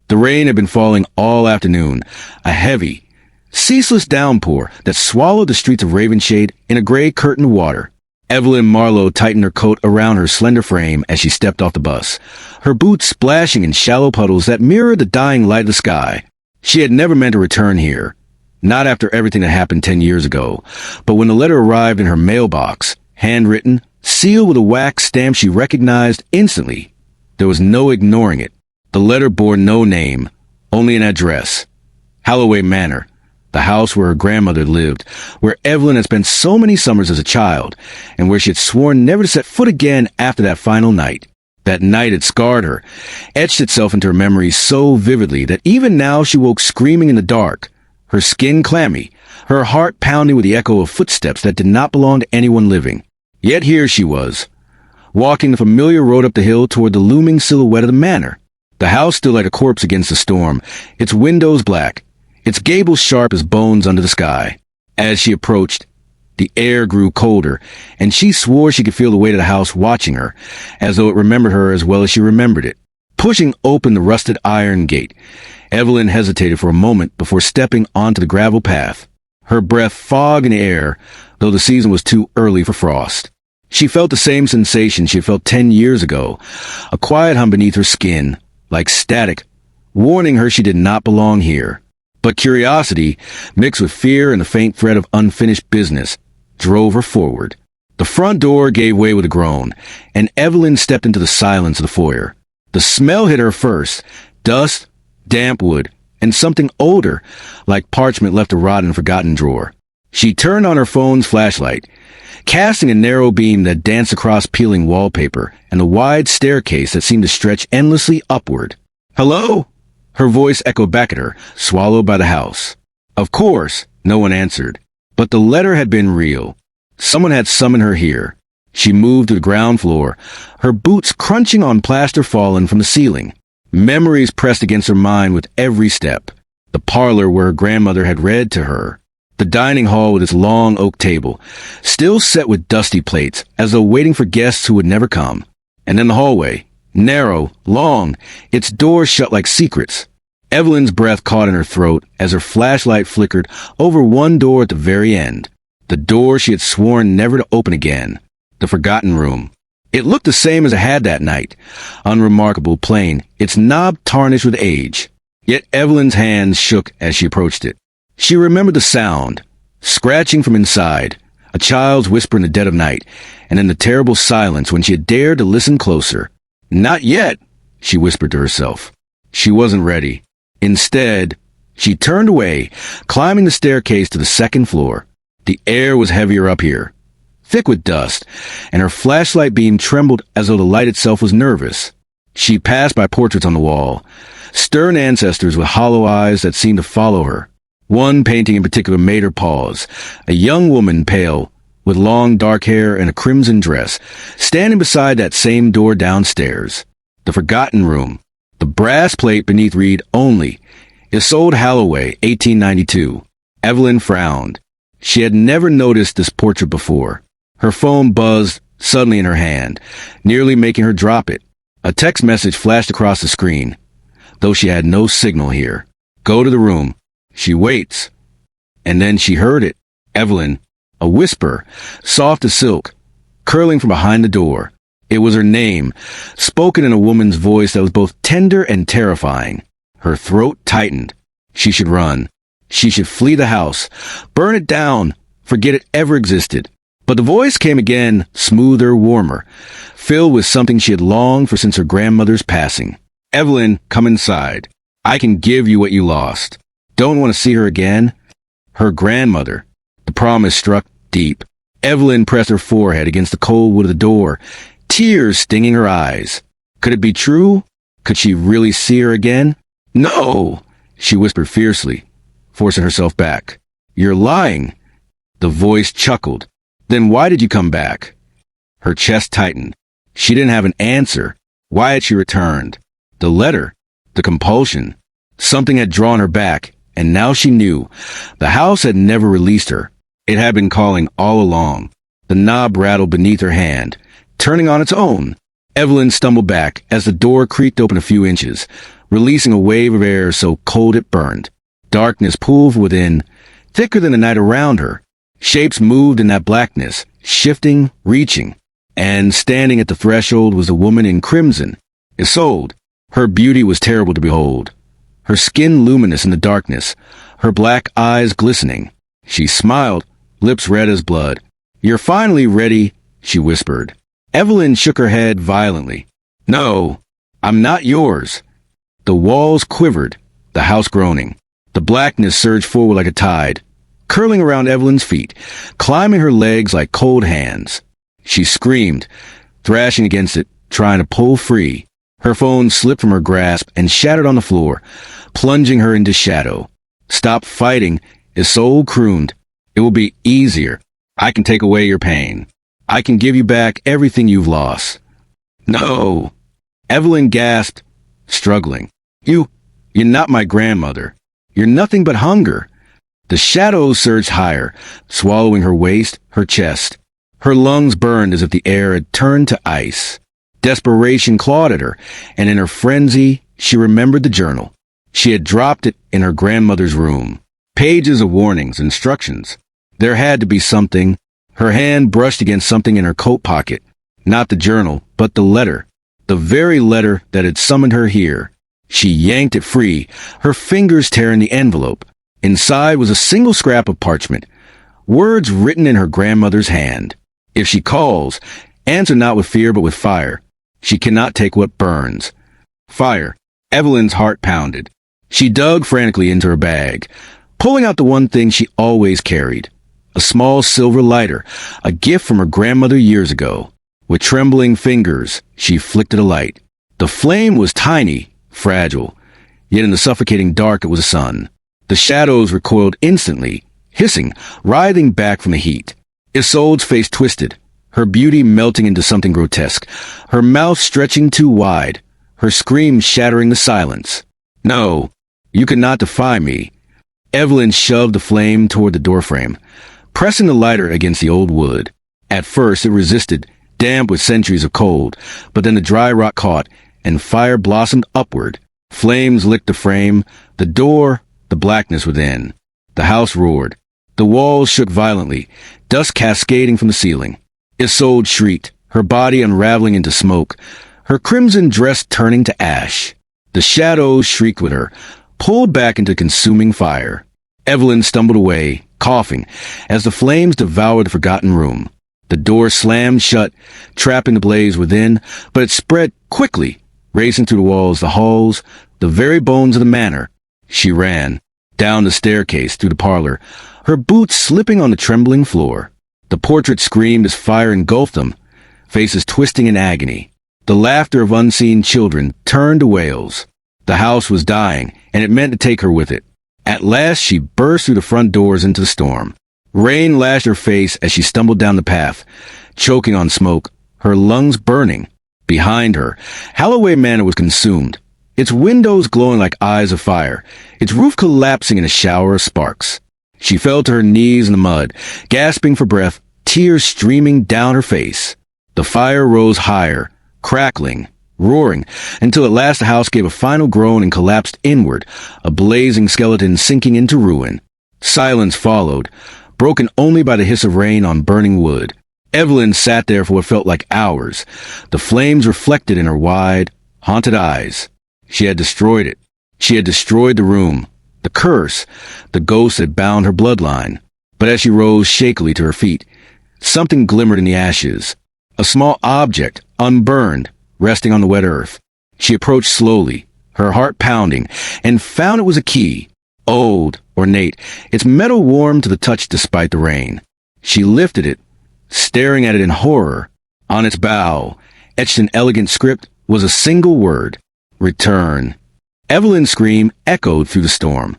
The rain had been falling all afternoon, a heavy, ceaseless downpour that swallowed the streets of Ravenshade in a gray curtain of water. Evelyn Marlowe tightened her coat around her slender frame as she stepped off the bus, her boots splashing in shallow puddles that mirrored the dying light of the sky. She had never meant to return here, not after everything that happened 10 years ago, but when the letter arrived in her mailbox, handwritten, sealed with a wax stamp she recognized instantly, there was no ignoring it. The letter bore no name, only an address. Holloway Manor, the house where her grandmother lived, where Evelyn had spent so many summers as a child, and where she had sworn never to set foot again after that final night. That night had scarred her, etched itself into her memory so vividly that even now she woke screaming in the dark, her skin clammy, her heart pounding with the echo of footsteps that did not belong to anyone living. Yet here she was, walking the familiar road up the hill toward the looming silhouette of the manor. The house stood like a corpse against the storm, its windows black, its gables sharp as bones under the sky. As she approached, the air grew colder, and she swore she could feel the weight of the house watching her, as though it remembered her as well as she remembered it. Pushing open the rusted iron gate, Evelyn hesitated for a moment before stepping onto the gravel path, her breath fog in the air, though the season was too early for frost. She felt the same sensation she had felt 10 years ago, a quiet hum beneath her skin, like static, warning her she did not belong here. But curiosity, mixed with fear and the faint threat of unfinished business, drove her forward. The front door gave way with a groan, and Evelyn stepped into the silence of the foyer. The smell hit her first, dust, damp wood, and something older, like parchment left to rot in a forgotten drawer. She turned on her phone's flashlight, casting a narrow beam that danced across peeling wallpaper and the wide staircase that seemed to stretch endlessly upward. "Hello?" Her voice echoed back at her, swallowed by the house. Of course, no one answered. But the letter had been real. Someone had summoned her here. She moved to the ground floor, her boots crunching on plaster fallen from the ceiling. Memories pressed against her mind with every step. The parlor where her grandmother had read to her. The dining hall with its long oak table, still set with dusty plates, as though waiting for guests who would never come. And then the hallway, narrow, long, its doors shut like secrets. Evelyn's breath caught in her throat as her flashlight flickered over one door at the very end. The door she had sworn never to open again. The forgotten room. It looked the same as it had that night. Unremarkable, plain, its knob tarnished with age. Yet Evelyn's hands shook as she approached it. She remembered the sound, scratching from inside, a child's whisper in the dead of night, and in the terrible silence when she had dared to listen closer. "Not yet," she whispered to herself. She wasn't ready. Instead, she turned away, climbing the staircase to the second floor. The air was heavier up here, thick with dust, and her flashlight beam trembled as though the light itself was nervous. She passed by portraits on the wall, stern ancestors with hollow eyes that seemed to follow her. One painting in particular made her pause, a young woman pale, with long dark hair and a crimson dress, standing beside that same door downstairs. The forgotten room. The brass plate beneath read only, Isolde Holloway, 1892. Evelyn frowned. She had never noticed this portrait before. Her phone buzzed suddenly in her hand, nearly making her drop it. A text message flashed across the screen, though she had no signal here. "Go to the room. She waits." And then she heard it. Evelyn. A whisper, soft as silk, curling from behind the door. It was her name, spoken in a woman's voice that was both tender and terrifying. Her throat tightened. She should run. She should flee the house, burn it down, forget it ever existed. But the voice came again, smoother, warmer, filled with something she had longed for since her grandmother's passing. "Evelyn, come inside. I can give you what you lost. Don't want to see her again?" Her grandmother. The promise struck deep. Evelyn pressed her forehead against the cold wood of the door, tears stinging her eyes. Could it be true? Could she really see her again? "No!" she whispered fiercely, forcing herself back. "You're lying." The voice chuckled. "Then why did you come back?" Her chest tightened. She didn't have an answer. Why had she returned? The letter, the compulsion. Something had drawn her back, and now she knew. The house had never released her. It had been calling all along. The knob rattled beneath her hand, turning on its own. Evelyn stumbled back as the door creaked open a few inches, releasing a wave of air so cold it burned. Darkness pooled within, thicker than the night around her. Shapes moved in that blackness, shifting, reaching. And standing at the threshold was a woman in crimson. Isolde. Her beauty was terrible to behold. Her skin luminous in the darkness, her black eyes glistening. She smiled, lips red as blood. "You're finally ready," she whispered. Evelyn shook her head violently. "No, I'm not yours." The walls quivered, the house groaning. The blackness surged forward like a tide, curling around Evelyn's feet, climbing her legs like cold hands. She screamed, thrashing against it, trying to pull free. Her phone slipped from her grasp and shattered on the floor, plunging her into shadow. "Stop fighting," Isolde crooned. "It will be easier. I can take away your pain. I can give you back everything you've lost." "No," Evelyn gasped, struggling. You're not my grandmother. You're nothing but hunger." The shadows surged higher, swallowing her waist, her chest. Her lungs burned as if the air had turned to ice. Desperation clawed at her, and in her frenzy, she remembered the journal. She had dropped it in her grandmother's room. Pages of warnings, instructions. There had to be something. Her hand brushed against something in her coat pocket. Not the journal, but the letter. The very letter that had summoned her here. She yanked it free, her fingers tearing the envelope. Inside was a single scrap of parchment. Words written in her grandmother's hand. "If she calls, answer not with fear but with fire. She cannot take what burns." Fire. Evelyn's heart pounded. She dug frantically into her bag, pulling out the one thing she always carried. A small silver lighter, a gift from her grandmother years ago. With trembling fingers, she flicked it alight. The flame was tiny, fragile, yet in the suffocating dark it was a sun. The shadows recoiled instantly, hissing, writhing back from the heat. Isolde's face twisted, her beauty melting into something grotesque, her mouth stretching too wide, her scream shattering the silence. "No, you cannot defy me." Evelyn shoved the flame toward the doorframe, pressing the lighter against the old wood. At first it resisted, damp with centuries of cold, but then the dry rock caught, and fire blossomed upward. Flames licked the frame, the door, the blackness within. The house roared. The walls shook violently, dust cascading from the ceiling. Isolde shrieked, her body unraveling into smoke, her crimson dress turning to ash. The shadows shrieked with her, pulled back into consuming fire. Evelyn stumbled away, coughing, as the flames devoured the forgotten room. The door slammed shut, trapping the blaze within, but it spread quickly, racing through the walls, the halls, the very bones of the manor. She ran, down the staircase, through the parlor, her boots slipping on the trembling floor. The portrait screamed as fire engulfed them, faces twisting in agony. The laughter of unseen children turned to wails. The house was dying, and it meant to take her with it. At last she burst through the front doors into the storm. Rain lashed her face as she stumbled down the path, choking on smoke, her lungs burning. Behind her, Holloway Manor was consumed, its windows glowing like eyes of fire, its roof collapsing in a shower of sparks. She fell to her knees in the mud, gasping for breath, tears streaming down her face. The fire rose higher, crackling, roaring, until at last the house gave a final groan and collapsed inward, a blazing skeleton sinking into ruin. Silence followed, broken only by the hiss of rain on burning wood. Evelyn sat there for what felt like hours, the flames reflected in her wide, haunted eyes. She had destroyed it. She had destroyed the room, the curse, the ghost that bound her bloodline. But as she rose shakily to her feet, something glimmered in the ashes. A small object, unburned, resting on the wet earth. She approached slowly, her heart pounding, and found it was a key. Old, ornate, its metal warm to the touch despite the rain. She lifted it, staring at it in horror. On its bow, etched in elegant script, was a single word: return. Evelyn's scream echoed through the storm.